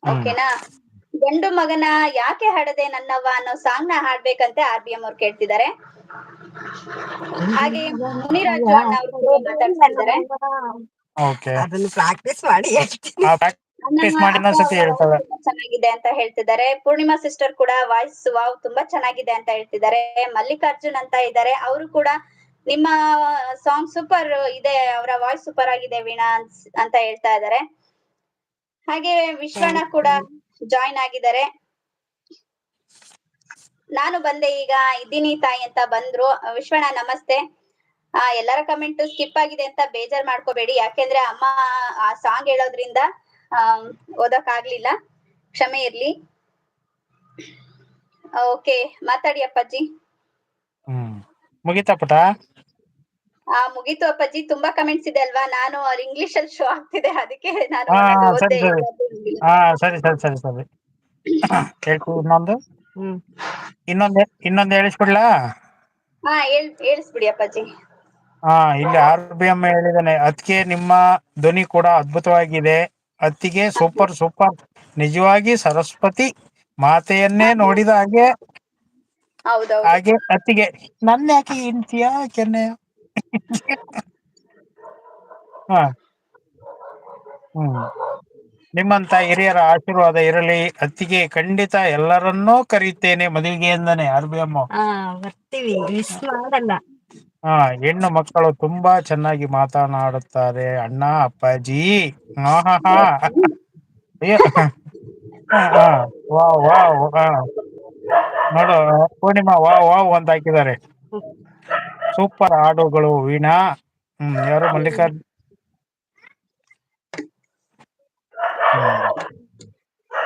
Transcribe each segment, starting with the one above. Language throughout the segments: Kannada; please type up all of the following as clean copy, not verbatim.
ಹ್ಮ್ ಓಕೆನಾ. ಗಂಡು ಮಗನ ಯಾಕೆ ಹಾಡದೆ ನನ್ನವ್ವ ಅನ್ನೋ ಸಾಂಗ್ ನ ಹಾಡ್ಬೇಕಂತೆ RBM ಅವ್ರು ಕೇಳ್ತಿದ್ದಾರೆ. ಹಾಗೆ ಮುನಿರಾಜು ಅಣ್ಣ ಅವರು ಕೂಡ ಮಾತಾಡ್ತಿದ್ದಾರೆ. ಓಕೆ ಅದನ್ನು ಪ್ರಾಕ್ಟೀಸ್ ಮಾಡಿ ಪ್ರಾಕ್ಟೀಸ್ ಮಾಡಿ ಅಕ್ಕ ಇನ್ನೊಂದ್ಸತಿ ಅವರ ಹೇಳ್ತಾಳೆ. ವಾಯ್ಸ್ ತುಂಬಾ ಚೆನ್ನಾಗಿದೆ ಅಂತ ಹೇಳ್ತಿದ್ದಾರೆ. ಪೂರ್ಣಿಮಾ ಸಿಸ್ಟರ್ ಕೂಡ ವಾಯ್ಸ್ ವಾವ್ ತುಂಬಾ ಚೆನ್ನಾಗಿದೆ ಅಂತ ಹೇಳ್ತಿದ್ದಾರೆ. ಮಲ್ಲಿಕಾರ್ಜುನ್ ಅಂತ ಇದ್ದಾರೆ, ಅವರು ಕೂಡ ನಿಮ್ಮ ಸಾಂಗ್ ಸೂಪರ್ ಇದೆ, ಅವರ ವಾಯ್ಸ್ ಸೂಪರ್ ಆಗಿದೆ ವೀಣಾ ಅಂತ ಹೇಳ್ತಾ ಇದ್ದಾರೆ. ಹಾಗೆ ವಿಶ್ವಣ್ಣ ಕೂಡ ಜಾಯಿನ್ ಆಗಿದ್ದಾರೆ. ನಾನು ಬಂದೆ ಈಗ ಇದ್ದೀನಿ ತಾಯಿ ಅಂತ ಬಂದ್ರು. ವಿಶ್ವಣ್ಣ ನಮಸ್ತೆ. ಎಲ್ಲರ ಕಮೆಂಟ್ ಸ್ಕಿಪ್ ಆಗಿದೆ ಅಂತ ಬೇಜಾರ್ ಮಾಡ್ಕೋಬೇಡಿ, ಯಾಕೆಂದ್ರೆ ಅಮ್ಮ ಆ ಸಾಂಗ್ ಹೇಳೋದ್ರಿಂದ ಓದಕ್ ಆಗ್ಲಿಲ್ಲ, ಕ್ಷಮೆ ಇರ್ಲಿ. ಓಕೆ, ಮಾತಾಡಿ ಅಪ್ಪಾಜಿ. ಮುಗಿತಾ ಪುಟ? ಮುಗೀತು ಅಪ್ಪಾಜಿ. ತುಂಬಾ ಕಮೆಂಟ್ಸ್ ಇದೆ ಅಲ್ವಾ, ನಾನು ಇಂಗ್ಲಿಷ್ ಅಲ್ಲಿ ಶೋ ಆಗ್ತಿದೆ, ಅದಕ್ಕೆ ನಾನು ಹಾ ಒಂದೊಂದು ಸರಿ ಓದ್ದೆ. ಸರಿ ಹಾ ಸರಿ ಸರಿ ಸರಿ ಸರಿ ಹೇಳ್ಕೊ. ಇನ್ನೊಂದು ಹೇಳಿಸ್ಬಿಡ್ಲಾ? ಹೇಳಿಸ್ಬಿಡಿ ಅಪ್ಪಾಜಿ. ಇಲ್ಲಿ RBM ಹೇಳಿದಾನೆ, ಅದಕ್ಕೆ ನಿಮ್ಮ ಧ್ವನಿ ಕೂಡ ಅದ್ಭುತವಾಗಿದೆ. ಅತ್ತಿಗೆ ಸೂಪರ್ ಸೂಪರ್, ನಿಜವಾಗಿ ಸರಸ್ವತಿ ಮಾತೆಯನ್ನೇ ನೋಡಿದ ಹಾಗೆ. ಹೌದೌದು. ಹಾಗೆ ಅತ್ತಿಗೆ ನನ್ನ ಯಾಕೆ ಇಂತಿಯ ಕೆನ್ನೆ. ಹಾ ನಿಮ್ಮಂತ ಹಿರಿಯರ ಆಶೀರ್ವಾದ ಇರಲಿ ಅತ್ತಿಗೆ. ಖಂಡಿತ ಎಲ್ಲರನ್ನೂ ಕರೆಯುತ್ತೇನೆ ಮದುವೆಗೆ ಎಂದನೆ RBM. ಬರ್ತೀವಿ, ಮಿಸ್ ಮಾಡಲ್ಲ. ಹೆಣ್ಣು ಮಕ್ಕಳು ತುಂಬಾ ಚೆನ್ನಾಗಿ ಮಾತನಾಡುತ್ತಾರೆ ಅಣ್ಣ ಅಪ್ಪಾಜಿ. ಹಾ ಅಯ್ಯೋ ವಾವ್ ವಾವ್. ನೋಡು ಪೂರ್ಣಿಮಾ ವಾವ್ ವಾವ್ ಅಂತ ಹಾಕಿದ್ದಾರೆ. ಸೂಪರ್ ಹಾಡುಗಳು ವೀಣಾ. ಯಾರು ಮಲ್ಲಿಕಾರ್ಜುನ್.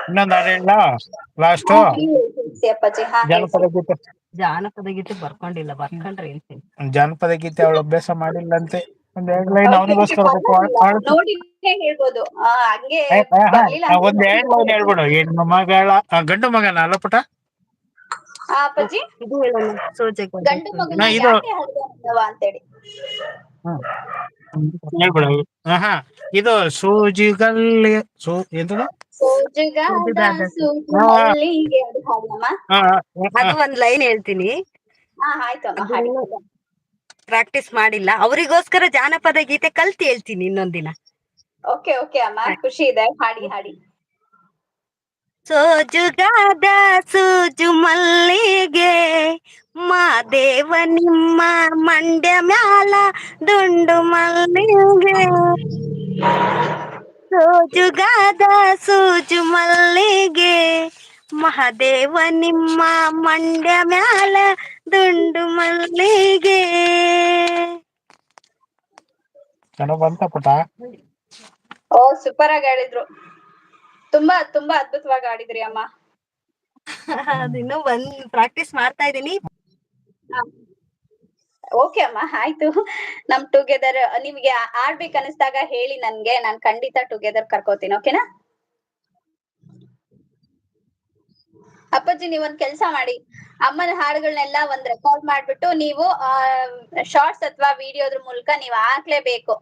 ಇನ್ನೊಂದು ಹಾಡು ಹೇಳ ಲಾಸ್ಟ್. ಅಪ್ಪಾಜಿ ಜಾನಪದ ಗೀತೆ. ಜಾನಪದ ಗೀತೆ ಬರ್ಕೊಂಡಿಲ್ಲ, ಬರ್ಕೊಂಡ್ರೆ ಹೇಳ್ತೀನಿ. ಜಾನಪದ ಗೀತೆ ಅವಳು ಅಭ್ಯಾಸ ಮಾಡಿಲ್ಲಂತೆ. ಒಂದ್ 2 ಲೈನ್ ಅವನಿಗೋಸ್ಕರ ನೋಡಿ ಹೇಳ್ಬೋದು. ಹಂಗೆ ಬರ್ಲಿಲ್ಲ ಒಂದ್ 2 ಲೈನ್ ಹೇಳ್ಬಿಡು. ಹೆಣ್ಣು ಮಗಳ ಗಂಡು ಮಗನ ಅಲ್ಲ ಪುಟ? ಅಪ್ಪಾಜಿ, ಇದು ಹೇಳೋಣ, ಗಂಡು ಮಗನ ಇದು ಯಾಕೆ ಹಾಡ್ದವ ಅಂತೇಳಿ ಹೇಳ್ಬಿಡು. ಇದು ಸೂಜಿಗಲ್ಲಿ ಎಂತದು? ಸೋಜುಗಾದ ಸೂಜು ಮಲ್ಲಿಗೆ ಅದು ಹಾಡಮ್ಮ. ಅದು ಒಂದ್ ಲೈನ್ ಹೇಳ್ತೀನಿ. ಆಯ್ತು ಅಮ್ಮ, ಹಾಡಿ. ಪ್ರಾಕ್ಟೀಸ್ ಮಾಡಿಲ್ಲ, ಅವರಿಗೋಸ್ಕರ ಜಾನಪದ ಗೀತೆ ಕಲ್ತಿ ಹೇಳ್ತೀನಿ ಇನ್ನೊಂದಿನ. ಓಕೆ ಓಕೆ ಅಮ್ಮ, ಖುಷಿ ಇದೆ, ಹಾಡಿ ಹಾಡಿ. ಸೋಜುಗಾದ ಸೂಜು ಮಲ್ಲಿಗೆ ಮಾದೇವ ನಿಮ್ಮ ಮಂಡ್ಯ ಮ್ಯಾಲ ದುಂಡು ಮಲ್ಲಿಗೆ. ಸೋಜುಗಾದ ಸೂಜು ಮಲ್ಲಿಗೆ ಮಹಾದೇವ ನಿಮ್ಮ ಮಂಡ್ಯ ಮ್ಯಾಲ ದುಂಡು ಮಲ್ಲಿಗೆ. ಚೆನ್ನಾಗ್ ಬಂತ ಪುಟ? ಓ ಸೂಪರ್ ಆಗಿ ಆಡಿದ್ರು, ತುಂಬಾ ತುಂಬಾ ಅದ್ಭುತವಾಗಿ ಆಡಿದ್ರಿ ಅಮ್ಮ. ಅದಿನ್ನು ಪ್ರಾಕ್ಟೀಸ್ ಮಾಡ್ತಾ ಇದೀನಿ. ಓಕೆ ಅಮ್ಮ, ಆಯ್ತು. ನಮ್ ಟುಗೆದರ್ ನಿಮ್ಗೆ ಆಡ್ಬೇಕು ಅನಿಸ್ದಾಗ ಹೇಳಿ ನನ್ಗೆ, ನಾನ್ ಖಂಡಿತ ಟುಗೆದರ್ ಕರ್ಕೋತೀನಿ. ಓಕೆನಾ ಅಪ್ಪಾಜಿ? ನೀವೊಂದ್ ಕೆಲ್ಸ ಮಾಡಿ, ಅಮ್ಮನ ಹಾಡುಗಳನ್ನೆಲ್ಲ ಒಂದ್ ರೆಕಾರ್ಡ್ ಮಾಡ್ಬಿಟ್ಟು ನೀವು ಶಾರ್ಟ್ಸ್ ಅಥವಾ ವಿಡಿಯೋದ್ರ ಮೂಲಕ ನೀವು ಹಾಕ್ಲೇಬೇಕು.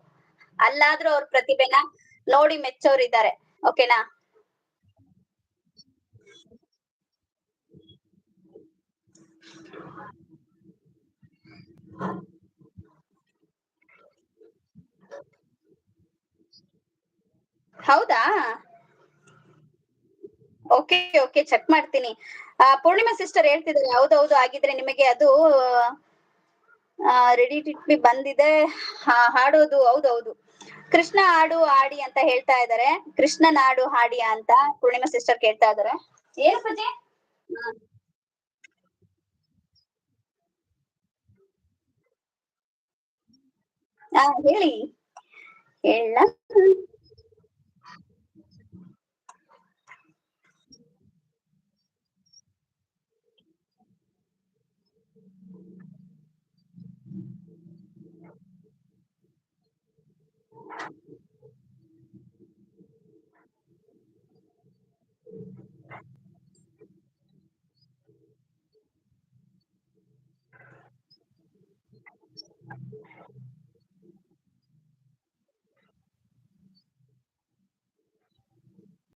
ಅಲ್ಲಾದ್ರೂ ಅವ್ರ ಪ್ರತಿಭೆನ ನೋಡಿ ಮೆಚ್ಚೋರಿದ್ದಾರೆ. ಓಕೆನಾ? ಹೌದಾ? ಓಕೆ ಓಕೆ, ಚೆಕ್ ಮಾಡ್ತೀನಿ. ಪೂರ್ಣಿಮಾ ಸಿಸ್ಟರ್ ಹೇಳ್ತಿದ್ದಾರೆ, ಹೌದೌದು, ಆಗಿದ್ರೆ ನಿಮಗೆ ಅದು ರೆಡಿ ಟಿಟ್ ಬಂದಿದೆ ಹಾಡೋದು. ಹೌದೌದು, ಕೃಷ್ಣ ಹಾಡು ಹಾಡಿ ಅಂತ ಹೇಳ್ತಾ ಇದಾರೆ. ಕೃಷ್ಣನ ಹಾಡು ಹಾಡಿ ಅಂತ ಪೂರ್ಣಿಮಾ ಸಿಸ್ಟರ್ ಕೇಳ್ತಾ ಇದಾರೆ. ಏನು ಪೂಜೆ? ಹೇಳಿ, ಹೇಳ.